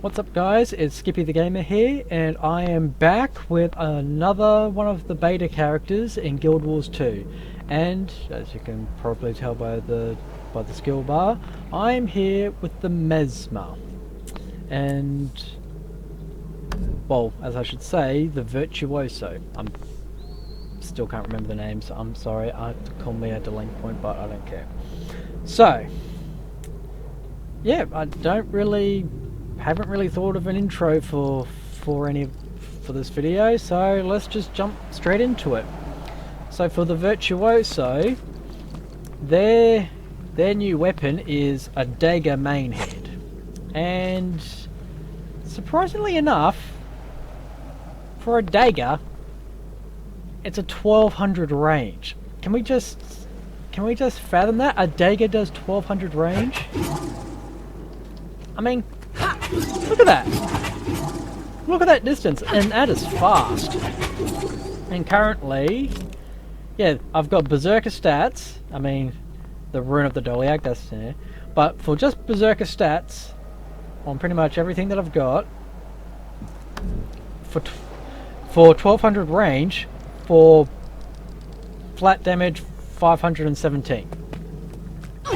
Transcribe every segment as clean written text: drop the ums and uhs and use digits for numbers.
What's up guys, it's Skippy the Gamer here, and I am back with another one of the beta characters in Guild Wars 2. And as you can probably tell by the skill bar, I'm here with the Mesmer. And, well, as I should say, the Virtuoso. I'm still can't remember the names, I'm sorry, call me a delaying point, but I don't care. So, yeah, I haven't really thought of an intro for this video, so let's just jump straight into it. So for the Virtuoso, their new weapon is a dagger main head, and surprisingly enough, for a dagger, it's a 1200 range. Can we just fathom that? A dagger does 1200 range? I mean, look at that! Look at that distance, and that is fast. And currently, yeah, I've got Berserker stats. I mean, the Rune of the Doliac, that's there. But for just Berserker stats, on pretty much everything that I've got, for 1200 range, for flat damage 517.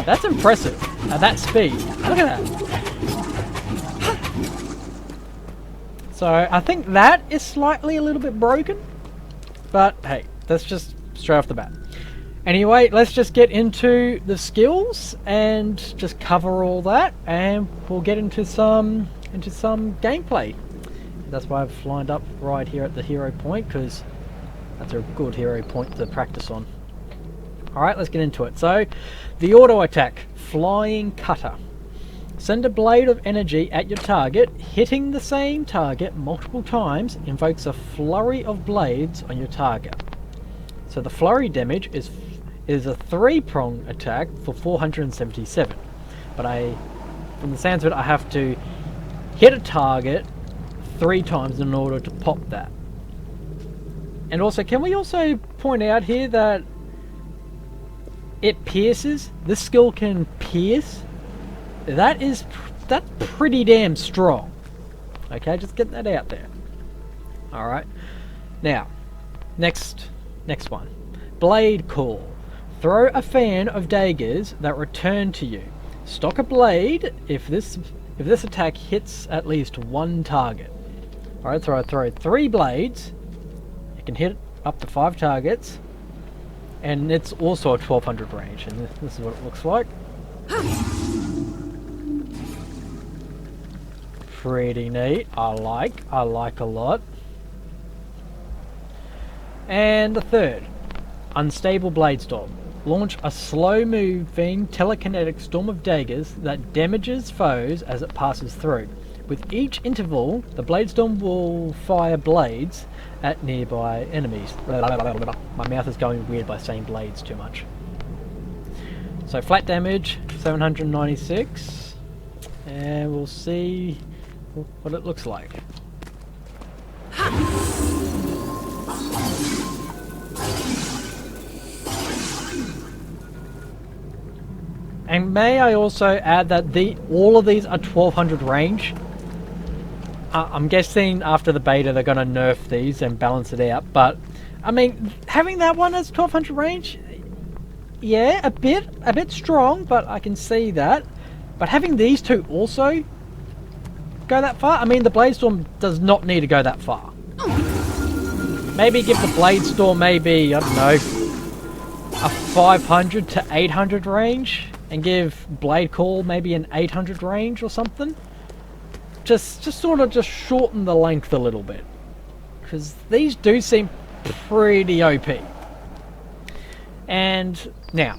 That's impressive at that speed. Look at that. So I think that is slightly a little bit broken, but hey, that's just straight off the bat. Anyway, let's just get into the skills and just cover all that, and we'll get into some gameplay. That's why I've lined up right here at the hero point, because that's a good hero point to practice on. Alright, let's get into it. So, the auto attack, Flying Cutter. Send a blade of energy at your target. Hitting the same target multiple times invokes a flurry of blades on your target. So the flurry damage is a 3-prong attack for 477. But from the sounds of it, I have to hit a target 3 times in order to pop that. And also, can we also point out here that it pierces? This skill can pierce. That's pretty damn strong. Okay, just get that out there. Alright. Now, next one. Blade Call. Throw a fan of daggers that return to you. Stock a blade if this attack hits at least one target. Alright, so I throw 3 blades. You can hit up to 5 targets. And it's also a 1200 range, and this is what it looks like. Pretty neat. I like a lot. And the third, Unstable Blade Storm. Launch a slow-moving telekinetic storm of daggers that damages foes as it passes through. With each interval, the blade storm will fire blades at nearby enemies. My mouth is going weird by saying blades too much. So flat damage, 796, and we'll see what it looks like. And may I also add that all of these are 1200 range. I'm guessing after the beta they're going to nerf these and balance it out, but I mean, having that one as 1200 range, yeah, a bit strong, but I can see that. But having these two also go that far, I mean, the Blade Storm does not need to go that far. Maybe give the Blade Storm maybe, I don't know, a 500 to 800 range, and give Blade Call maybe an 800 range or something. Just sort of shorten the length a little bit, because these do seem pretty OP. And now,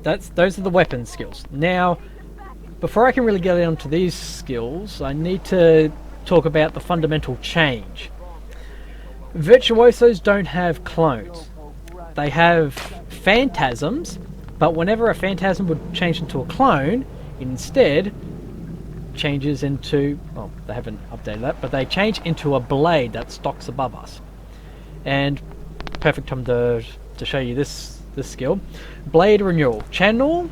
those are the weapon skills. Now, before I can really get onto these skills, I need to talk about the fundamental change. Virtuosos don't have clones. They have phantasms, but whenever a phantasm would change into a clone, it instead changes into, well, they haven't updated that, but they change into a blade that stalks above us. And perfect time to show you this skill. Blade Renewal. Channel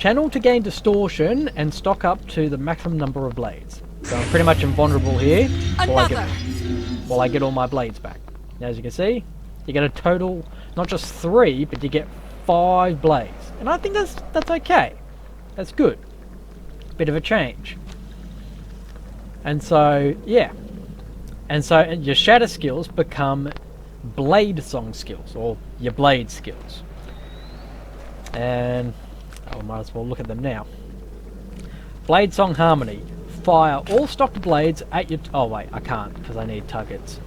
Channel to gain distortion and stock up to the maximum number of blades. So I'm pretty much invulnerable here while I get all my blades back. Now, as you can see, you get a total, not just 3, but you get 5 blades. And I think that's okay. That's good. Bit of a change. And so, yeah. And so your shatter skills become blade song skills, or your blade skills. And I might as well look at them now. Blade song harmony. Fire all stocked blades at your... Oh wait, I can't because I need targets.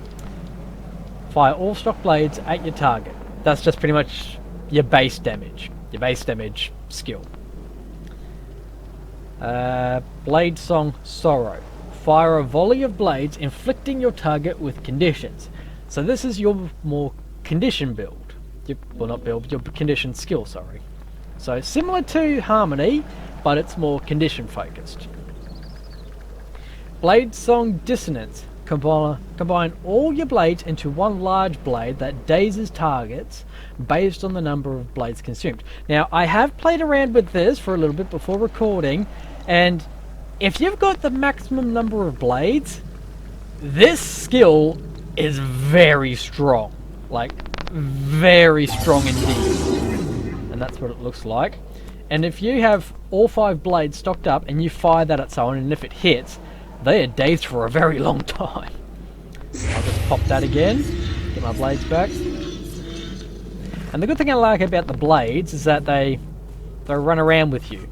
Fire all stocked blades at your target. That's just pretty much your base damage. Your base damage skill. Blade song sorrow. Fire a volley of blades inflicting your target with conditions. So this is your more condition build. Well, not build, your condition skill, sorry. So similar to harmony, but it's more condition focused. Blade song dissonance. Combine all your blades into one large blade that dazes targets based on the number of blades consumed. Now, I have played around with this for a little bit before recording, and if you've got the maximum number of blades, this skill is very strong. Like, very strong indeed. And that's what it looks like. And if you have all 5 blades stocked up and you fire that at someone, and if it hits, they are dazed for a very long time. I'll just pop that again, get my blades back. And the good thing I like about the blades is that they run around with you.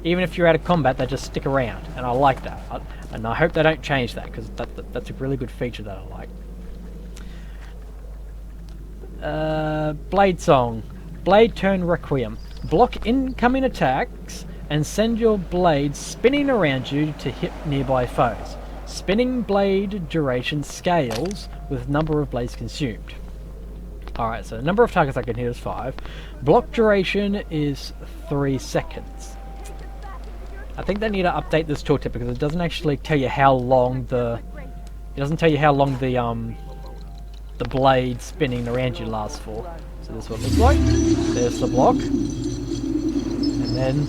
Even if you're out of combat, they just stick around, and I like that. And I hope they don't change that, because that's a really good feature that I like. Blade song. Blade turn requiem. Block incoming attacks and send your blades spinning around you to hit nearby foes. Spinning blade duration scales with number of blades consumed. Alright, so the number of targets I can hit is 5. Block duration is 3 seconds. I think they need to update this tooltip because it doesn't actually tell you how long the blade spinning around you lasts for. So this is what it looks like. There's the block. And then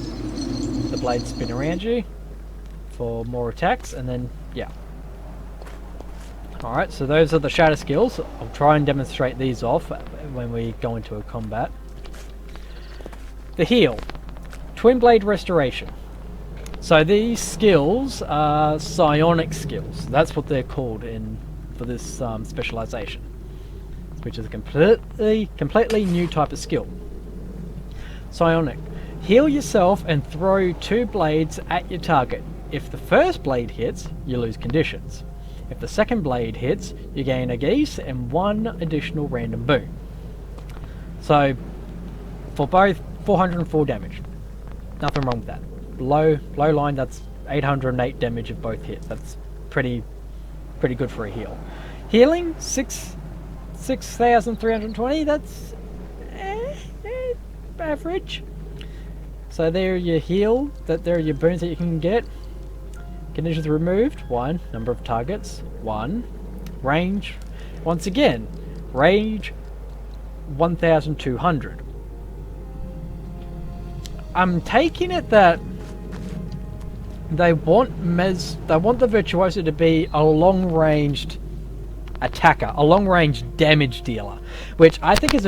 the blade spin around you for more attacks, and then yeah. Alright, so those are the shatter skills. I'll try and demonstrate these off when we go into a combat. The heal. Twin blade restoration. So these skills are psionic skills. That's what they're called for this specialization, which is a completely new type of skill. Psionic. Heal yourself and throw 2 blades at your target. If the first blade hits, you lose conditions. If the second blade hits, you gain a geese and 1 additional random boon. So, for both, 404 damage. Nothing wrong with that. Low line, that's 808 damage if both hits. That's pretty good for a heal. Healing, 6,320, that's average. So there you heal, there are your boons that you can get. Conditions removed, 1. Number of targets, 1. Range, once again, range 1,200. I'm taking it that they want the Virtuoso to be a long-ranged attacker, a long-range damage dealer, which I think is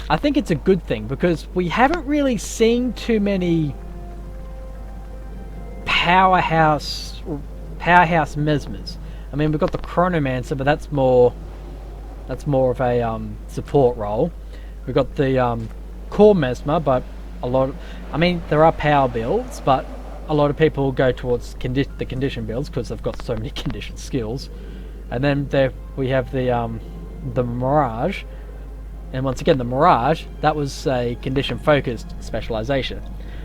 I think it's a good thing, because we haven't really seen too many powerhouse mesmers. I mean, we've got the Chronomancer, but that's more of a support role. We've got the core mesmer, but there are power builds, but a lot of people go towards the condition builds because they've got so many condition skills. And then we have the Mirage. And once again, the Mirage, that was a condition-focused specialization.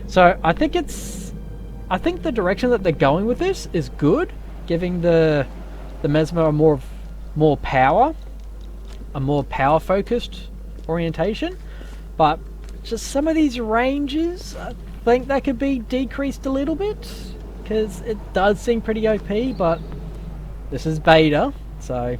So I think the direction that they're going with this is good, giving the Mesmer a more power-focused orientation. But just some of these ranges, I think that could be decreased a little bit, because it does seem pretty OP, but this is beta, so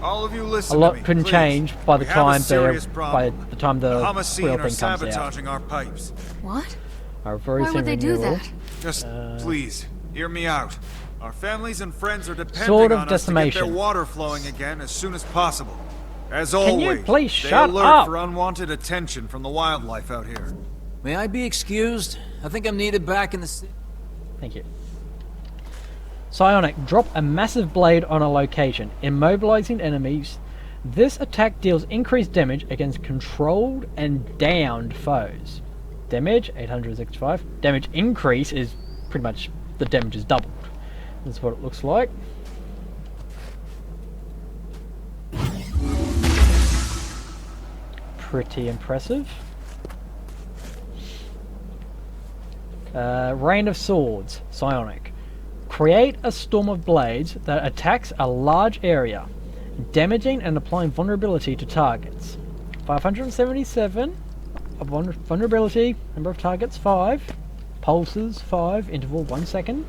All of you A listen lot to me, couldn't please. change by the We have a time serious the problem. real Homicide thing are comes out. sabotaging our pipes. What? Our very Why soon would they do renewal. that? Just please, hear me out. Our families and friends are depending Sort of on us to get decimation. their water flowing again as soon as possible. As Can you always, please stay shut alert up? for unwanted attention from the wildlife out here. May I be excused? I think I'm needed back in the city. Thank you. Psionic, drop a massive blade on a location, immobilizing enemies. This attack deals increased damage against controlled and downed foes. Damage, 865. Damage increase is pretty much the damage is doubled. This is what it looks like. Pretty impressive. Rain of Swords, Psionic. Create a storm of blades that attacks a large area, damaging and applying vulnerability to targets. 577. Vulnerability, number of targets 5. Pulses 5, interval 1 second.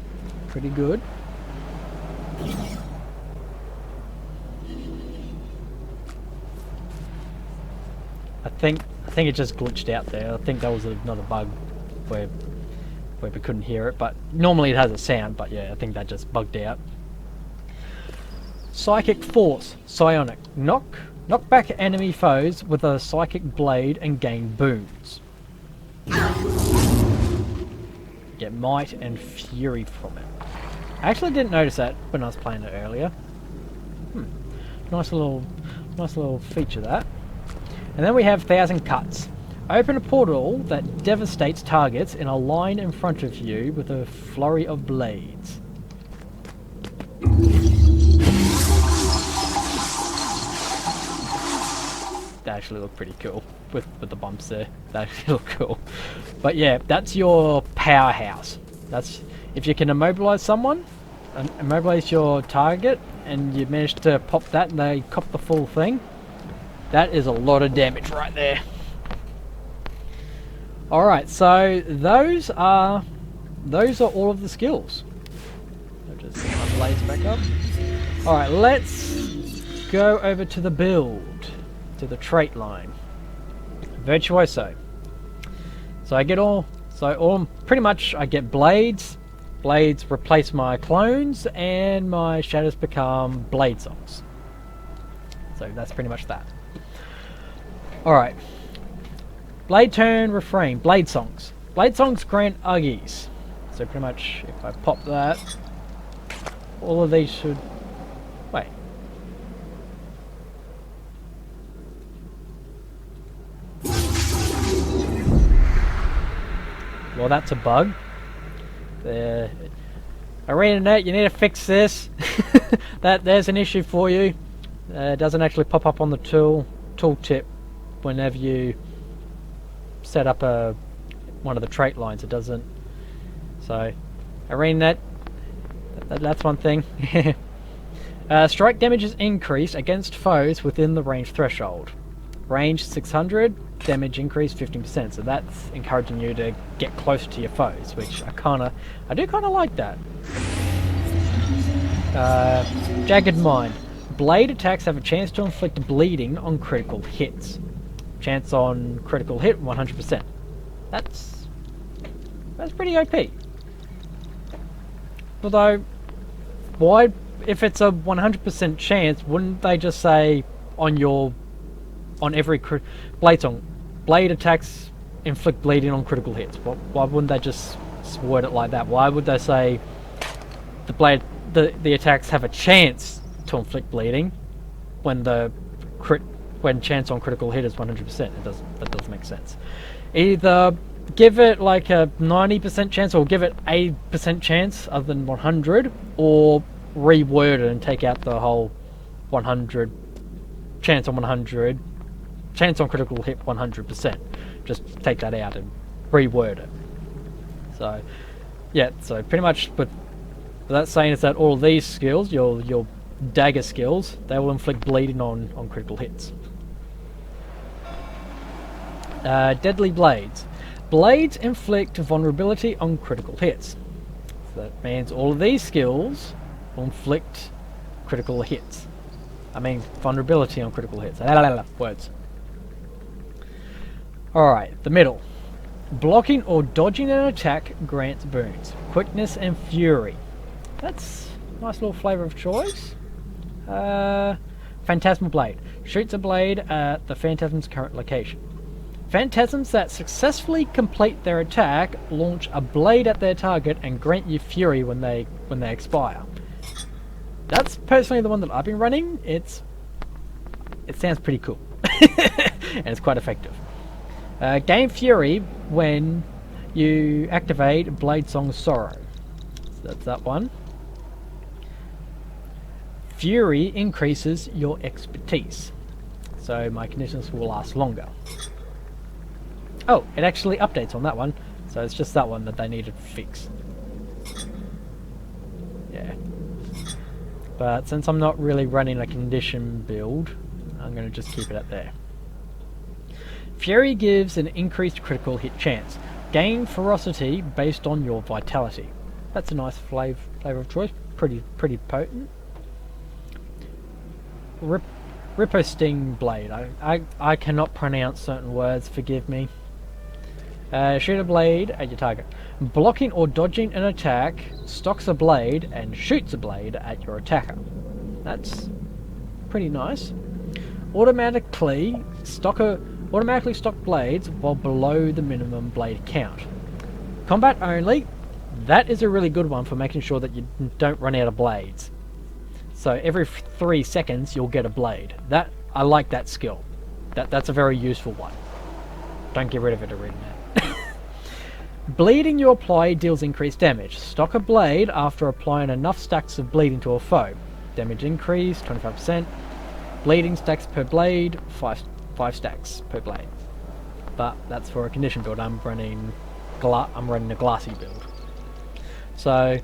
Pretty good. I think it just glitched out there. I think that was another bug where we couldn't hear it, but normally it has a sound, but yeah, I think that just bugged out. Psychic Force, Psionic. Knock back enemy foes with a psychic blade and gain boons. Get might and fury from it. I actually didn't notice that when I was playing it earlier. Nice little feature that. And then we have 1,000 Cuts. Open a portal that devastates targets in a line in front of you with a flurry of blades. That actually looked pretty cool with the bumps there. That actually looked cool. But yeah, that's your powerhouse. That's if you can immobilize someone, immobilize your target, and you manage to pop that and they cop the full thing. That is a lot of damage right there. Alright, so those are all of the skills. I'll just set my blades back up. Alright, let's go over to the build, to the trait line. Virtuoso. So I get pretty much I get blades. Blades replace my clones, and my shadows become blade songs. So that's pretty much that. Alright. Blade turn, refrain, blade songs. Blade songs grant Uggies. So pretty much if I pop that, all of these should... Wait. Well, that's a bug. Arena Net, you need to fix this. There's an issue for you. It doesn't actually pop up on the tooltip whenever you set up one of the trait lines. It doesn't. So, Arena Net, that's one thing. Strike damage is increased against foes within the range threshold. Range 600, damage increase 15%. So that's encouraging you to get closer to your foes, which I do kind of like that. Jagged Mind. Blade attacks have a chance to inflict bleeding on critical hits. Chance on critical hit 100%. That's pretty OP. Although, why, if it's a 100% chance, wouldn't they just say on every blade attacks inflict bleeding on critical hits? Why wouldn't they just word it like that? Why would they say the attacks have a chance to inflict bleeding when when chance on critical hit is 100%? That doesn't make sense. Either give it like a 90% chance, or give it 80% chance other than 100, or reword it and take out the whole 100 chance on 100, chance on critical hit 100%. Just take that out and reword it. So yeah, so pretty much what that's saying is that all of these skills, your dagger skills, they will inflict bleeding on critical hits. Deadly Blades. Blades inflict vulnerability on critical hits. So that means all of these skills will inflict critical hits. I mean vulnerability on critical hits. Words. Alright, the middle. Blocking or dodging an attack grants boons. Quickness and fury. That's a nice little flavour of choice. Phantasmal Blade. Shoots a blade at the Phantasm's current location. Phantasms that successfully complete their attack launch a blade at their target and grant you fury when they expire. That's personally the one that I've been running. It sounds pretty cool. And it's quite effective. Gain fury when you activate Blade Song's Sorrow. So that's that one. Fury increases your expertise, so my conditions will last longer. Oh, it actually updates on that one, so it's just that one that they needed to fix. Yeah. But since I'm not really running a condition build, I'm going to just keep it at there. Fury gives an increased critical hit chance. Gain ferocity based on your vitality. That's a nice flavor of choice. Pretty potent. Riposting Blade. I cannot pronounce certain words, forgive me. Shoot a blade at your target. Blocking or dodging an attack stocks a blade and shoots a blade at your attacker. That's pretty nice. Automatically stock blades while below the minimum blade count. Combat only. That is a really good one for making sure that you don't run out of blades. So every 3 seconds you'll get a blade. I like that skill. That's a very useful one. Don't get rid of it or reading that. Bleeding you apply deals increased damage. Stock a blade after applying enough stacks of bleeding to a foe. Damage increase 25%. Bleeding stacks per blade 5 stacks per blade. But that's for a condition build. I'm running a glassy build. So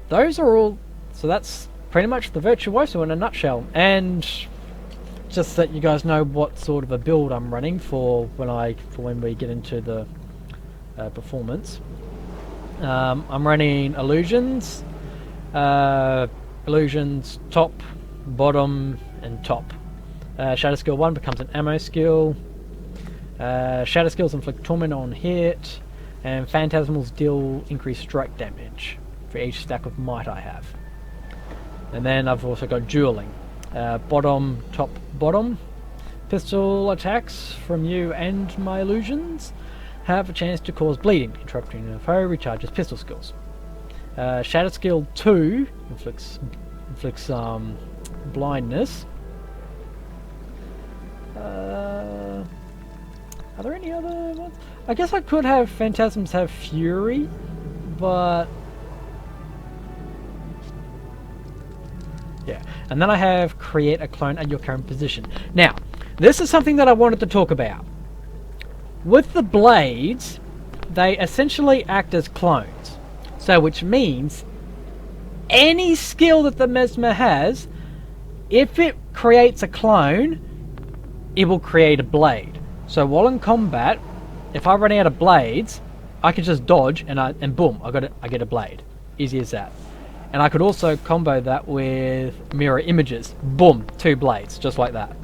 those are all. So that's pretty much the Virtuoso in a nutshell, and just that you guys know what sort of a build I'm running for when we get into the performance. I'm running illusions, top, bottom, and top. Shadow skill 1 becomes an ammo skill. Shadow skills inflict torment on hit, and phantasmals deal increased strike damage for each stack of might I have. And then I've also got dueling. Bottom, top, bottom. Pistol attacks from you and my illusions have a chance to cause bleeding. Interrupting a foe recharges pistol skills. Shadow skill 2 inflicts blindness. Are there any other ones? I guess I could have phantasms have fury, but yeah. And then I have create a clone at your current position. Now, this is something that I wanted to talk about. With the blades, they essentially act as clones. So, which means any skill that the Mesmer has, if it creates a clone, it will create a blade. So while in combat, if I run out of blades, I can just dodge and boom, I get a blade. Easy as that. And I could also combo that with mirror images. Boom, 2 blades, just like that.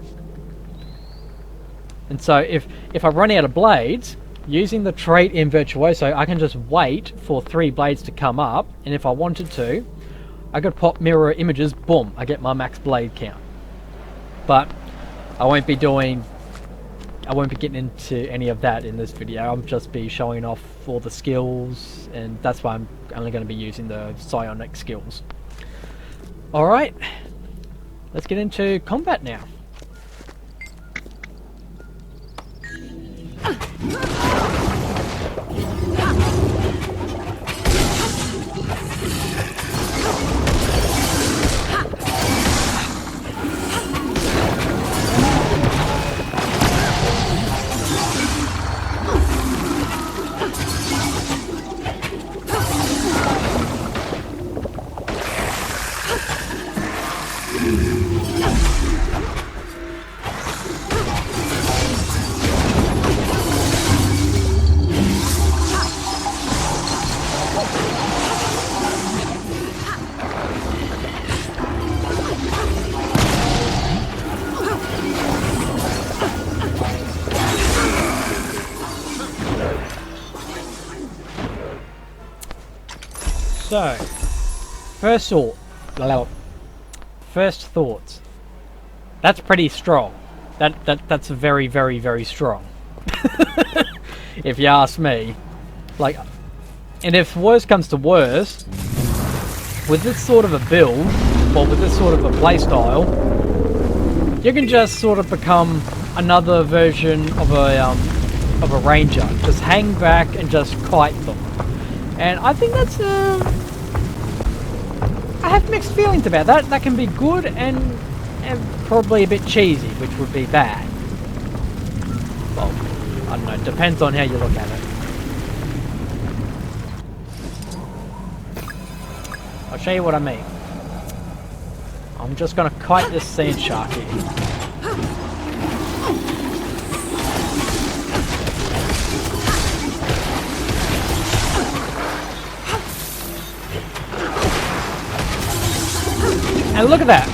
And so if I run out of blades, using the trait in Virtuoso, I can just wait for 3 blades to come up, and if I wanted to, I could pop mirror images, boom, I get my max blade count. But I won't be getting into any of that in this video. I'll just be showing off all the skills, and that's why I'm only going to be using the Psionic Skills. Alright, let's get into combat now. So, first thoughts. That's pretty strong. That's very, very, very strong. If you ask me. Like, and if worse comes to worse, with this sort of a build, or with this sort of a playstyle, you can just sort of become another version of a ranger. Just hang back and just kite them. And I think that's I have mixed feelings about that. That can be good and probably a bit cheesy, which would be bad. Well, I don't know, it depends on how you look at it. I'll show you what I mean. I'm just gonna kite this sand shark here. And look at that!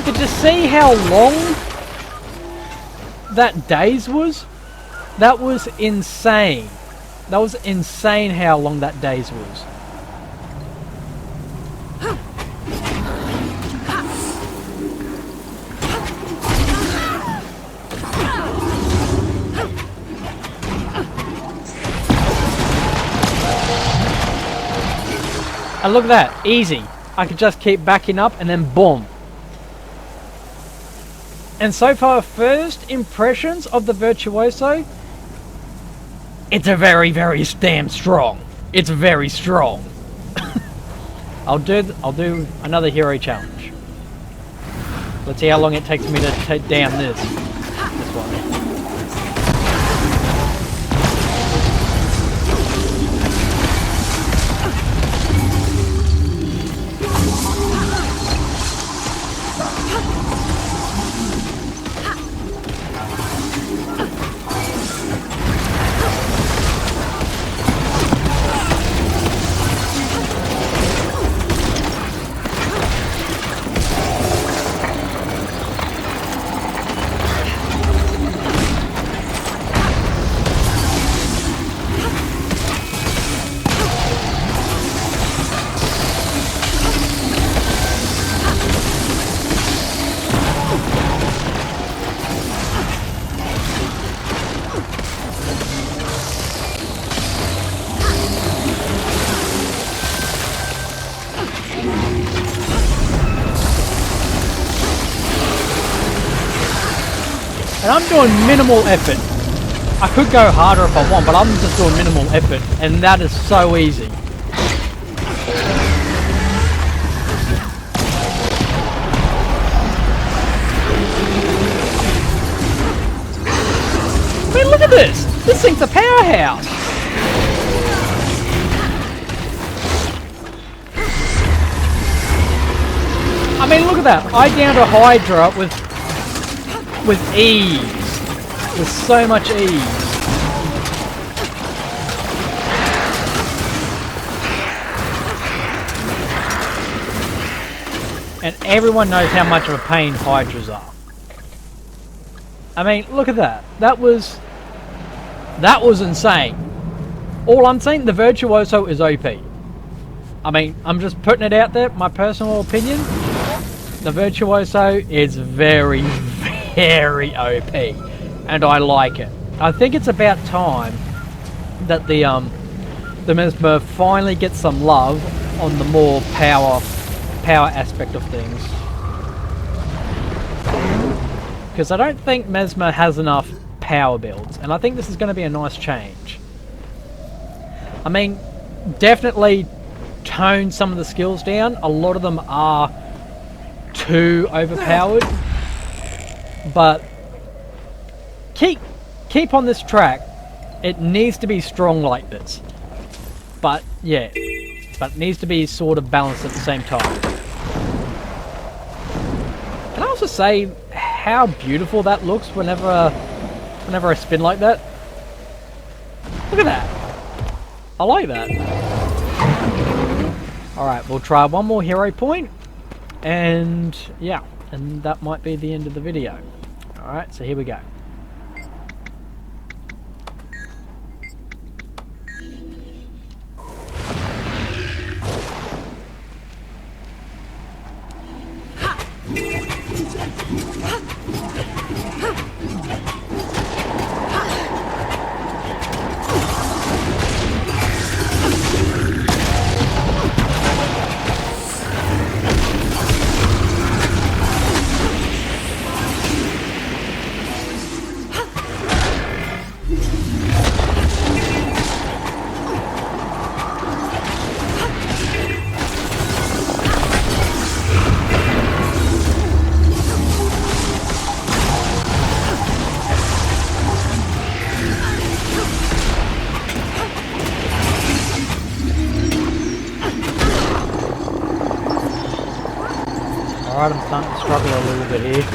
Did you see how long that daze was? That was insane. That was insane how long that daze was. And look at that, easy. I could just keep backing up and then boom. And so far, first impressions of the Virtuoso, it's a very, very damn strong. It's very strong. I'll do another hero challenge. Let's see how long it takes me to take down this one. And I'm doing minimal effort. I could go harder if I want, but I'm just doing minimal effort, and that is so easy. I mean, look at this! This thing's a powerhouse! I mean, look at that! I downed a Hydra with ease. With so much ease. And everyone knows how much of a pain Hydras are. I mean, look at that. That was insane. All I'm saying, the Virtuoso is OP. I mean, I'm just putting it out there, my personal opinion. The Virtuoso is very, very OP, and I like it. I think it's about time that the Mesmer finally gets some love on the more power aspect of things, because I don't think Mesmer has enough power builds, and I think this is going to be a nice change. I mean, definitely tone some of the skills down. A lot of them are too overpowered, but keep on this track. It needs to be strong like this, but yeah, but it needs to be sort of balanced at the same time. Can I also say how beautiful that looks whenever I spin like that? Look at that. I like that. Alright, we'll try one more hero point, and yeah, and that might be the end of the video. Alright, so here we go. Alright, I'm starting to struggle a little bit here.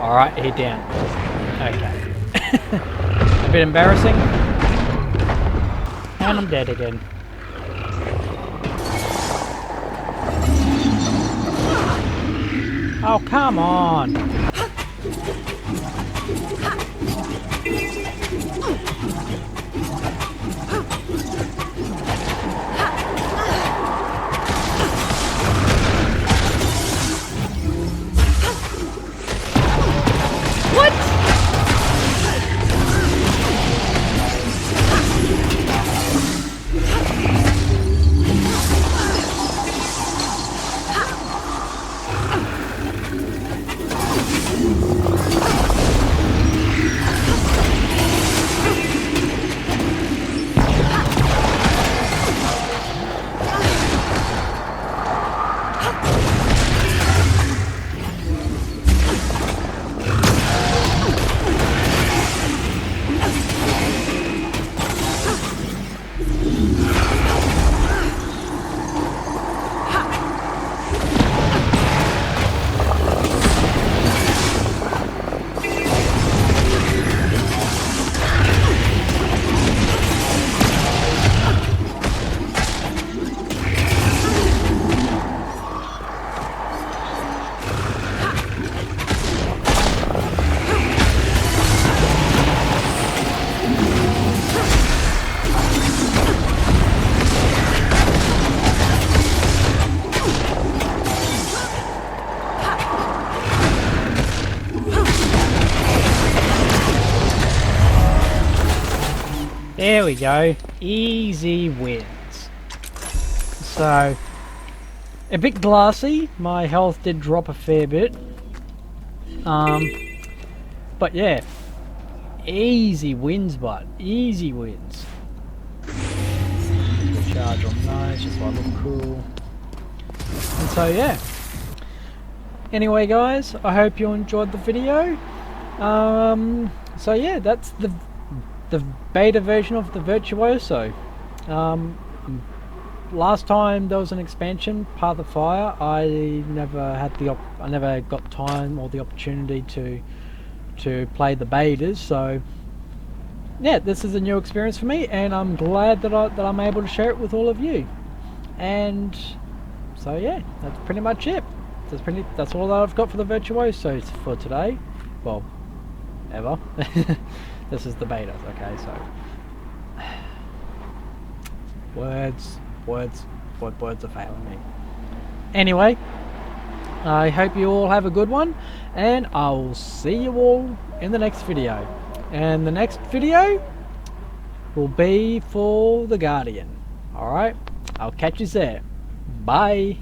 Alright, he's down. Okay. A bit embarrassing. And I'm dead again. Oh, come on! There we go. Easy wins. So, a bit glassy. My health did drop a fair bit. But yeah. Easy wins, bud. Easy wins. Charge on those, just so I look cool. And so yeah. Anyway guys, I hope you enjoyed the video. So yeah, that's the beta version of the Virtuoso. Last time there was an expansion, Path of Fire, I never had I never got time or the opportunity to play the betas. So yeah, this is a new experience for me, and I'm glad that I'm able to share it with all of you. And so yeah, that's pretty much it. That's all that I've got for the Virtuoso for today. Well, ever. This is the beta, okay, so words are failing me. Anyway, I hope you all have a good one, and I will see you all in the next video. And the next video will be for the Guardian. Alright, I'll catch you there. Bye.